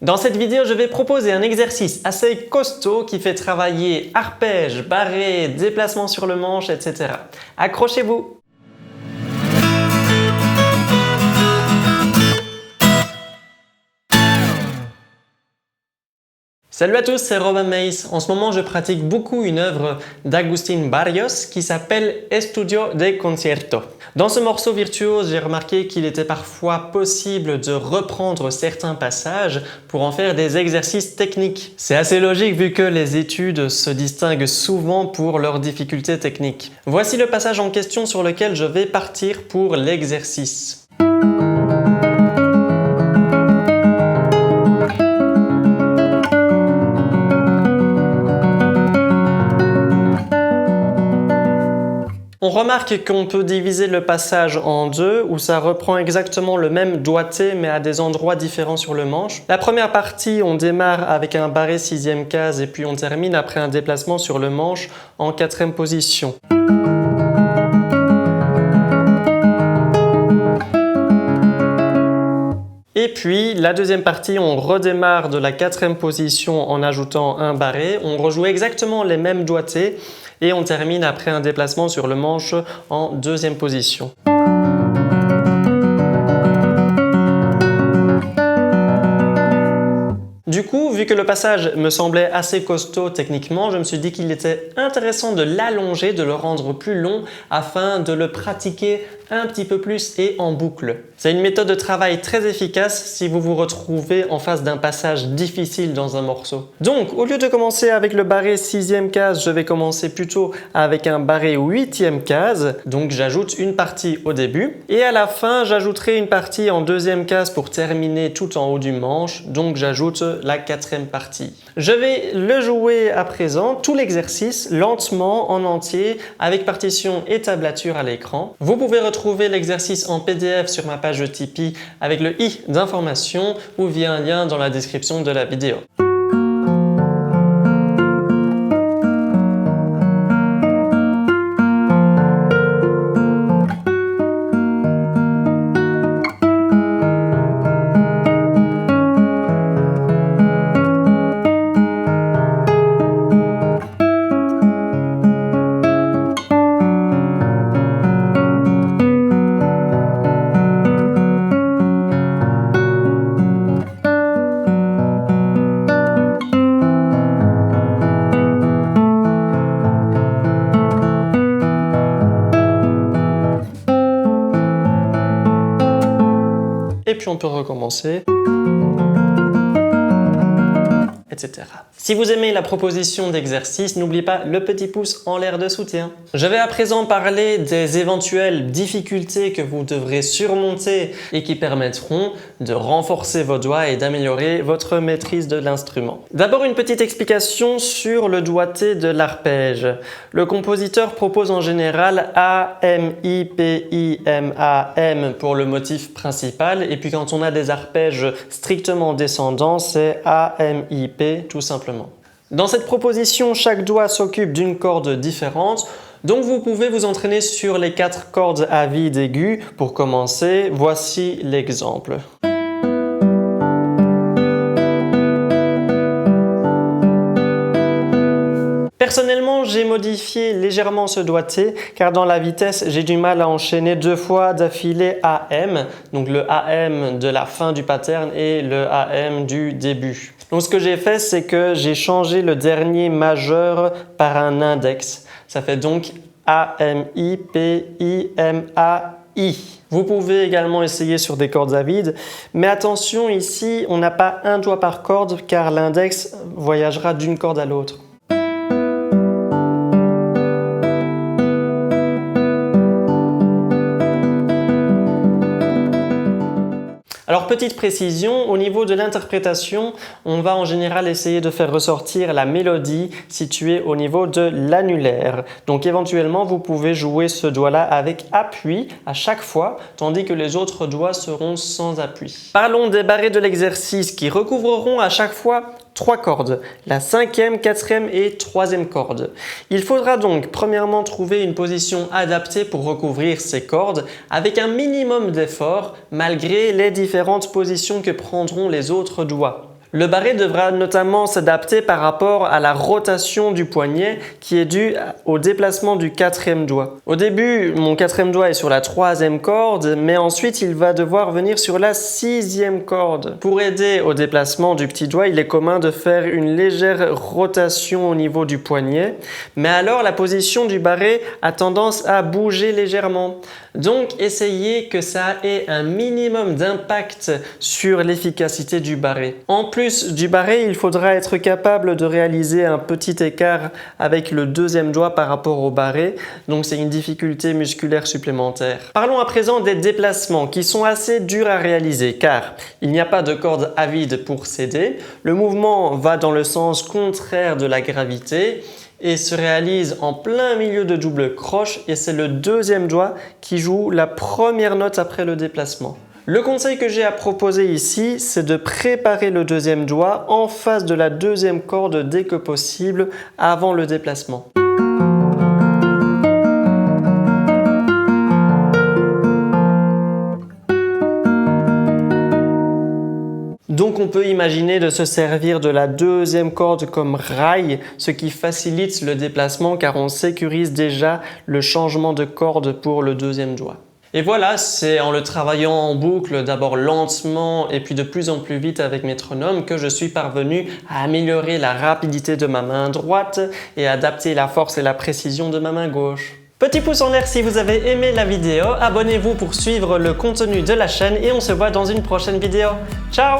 Dans cette vidéo, je vais proposer un exercice assez costaud qui fait travailler arpège, barré, déplacement sur le manche, etc. Accrochez-vous! Salut à tous, c'est Robin Meis. En ce moment, je pratique beaucoup une œuvre d'Agustín Barrios qui s'appelle Estudio de Concierto. Dans ce morceau virtuose, j'ai remarqué qu'il était parfois possible de reprendre certains passages pour en faire des exercices techniques. C'est assez logique vu que les études se distinguent souvent pour leurs difficultés techniques. Voici le passage en question sur lequel je vais partir pour l'exercice. On remarque qu'on peut diviser le passage en deux où ça reprend exactement le même doigté mais à des endroits différents sur le manche. La première partie, on démarre avec un barré 6e case et puis on termine après un déplacement sur le manche en 4e position. Et puis, la deuxième partie, on redémarre de la 4e position en ajoutant un barré. On rejoue exactement les mêmes doigtés et on termine après un déplacement sur le manche en 2e position. Du coup, vu que le passage me semblait assez costaud techniquement, je me suis dit qu'il était intéressant de l'allonger, de le rendre plus long afin de le pratiquer un petit peu plus et en boucle. C'est une méthode de travail très efficace si vous vous retrouvez en face d'un passage difficile dans un morceau. Donc, au lieu de commencer avec le barré 6e case, je vais commencer plutôt avec un barré 8e case. Donc, j'ajoute une partie au début. Et à la fin, j'ajouterai une partie en 2e case pour terminer tout en haut du manche. Donc, j'ajoute la 4e partie. Je vais le jouer à présent, tout l'exercice, lentement, en entier, avec partition et tablature à l'écran. Vous pouvez retrouver l'exercice en PDF sur ma page Tipeee avec le i d'information ou via un lien dans la description de la vidéo. Et puis on peut recommencer, etc. Si vous aimez la proposition d'exercice, n'oubliez pas le petit pouce en l'air de soutien. Je vais à présent parler des éventuelles difficultés que vous devrez surmonter et qui permettront de renforcer vos doigts et d'améliorer votre maîtrise de l'instrument. D'abord, une petite explication sur le doigté de l'arpège. Le compositeur propose en général A, M, I, P, I, M, A, M pour le motif principal et puis quand on a des arpèges strictement descendants, c'est A, M, I, P tout simplement. Dans cette proposition, chaque doigt s'occupe d'une corde différente, donc vous pouvez vous entraîner sur les 4 cordes à vide aiguë. Pour commencer, voici l'exemple. Personnellement, j'ai modifié légèrement ce doigté car dans la vitesse, j'ai du mal à enchaîner 2 fois d'affilée AM, donc le AM de la fin du pattern et le AM du début. Donc ce que j'ai fait, c'est que j'ai changé le dernier majeur par un index. Ça fait donc AMI, PI, MAI. Vous pouvez également essayer sur des cordes à vide, mais attention ici, on n'a pas un doigt par corde car l'index voyagera d'une corde à l'autre. Alors petite précision, au niveau de l'interprétation, on va en général essayer de faire ressortir la mélodie située au niveau de l'annulaire. Donc éventuellement, vous pouvez jouer ce doigt-là avec appui à chaque fois, tandis que les autres doigts seront sans appui. Parlons des barrés de l'exercice qui recouvreront à chaque fois 3 cordes, la 5e, 4e et 3e corde. Il faudra donc premièrement trouver une position adaptée pour recouvrir ces cordes avec un minimum d'effort malgré les différentes positions que prendront les autres doigts. Le barré devra notamment s'adapter par rapport à la rotation du poignet qui est due au déplacement du quatrième doigt. Au début, mon quatrième doigt est sur la troisième corde, mais ensuite il va devoir venir sur la sixième corde. Pour aider au déplacement du petit doigt, il est commun de faire une légère rotation au niveau du poignet, mais alors la position du barré a tendance à bouger légèrement. Donc essayez que ça ait un minimum d'impact sur l'efficacité du barré. En plus du barré, il faudra être capable de réaliser un petit écart avec le deuxième doigt par rapport au barré, donc c'est une difficulté musculaire supplémentaire. Parlons à présent des déplacements qui sont assez durs à réaliser car il n'y a pas de corde à vide pour s'aider, le mouvement va dans le sens contraire de la gravité et se réalise en plein milieu de double croche et c'est le deuxième doigt qui joue la première note après le déplacement. Le conseil que j'ai à proposer ici, c'est de préparer le deuxième doigt en face de la deuxième corde dès que possible avant le déplacement. Donc on peut imaginer de se servir de la deuxième corde comme rail, ce qui facilite le déplacement car on sécurise déjà le changement de corde pour le deuxième doigt. Et voilà, c'est en le travaillant en boucle, d'abord lentement et puis de plus en plus vite avec métronome que je suis parvenu à améliorer la rapidité de ma main droite et adapter la force et la précision de ma main gauche. Petit pouce en l'air si vous avez aimé la vidéo, abonnez-vous pour suivre le contenu de la chaîne et on se voit dans une prochaine vidéo. Ciao!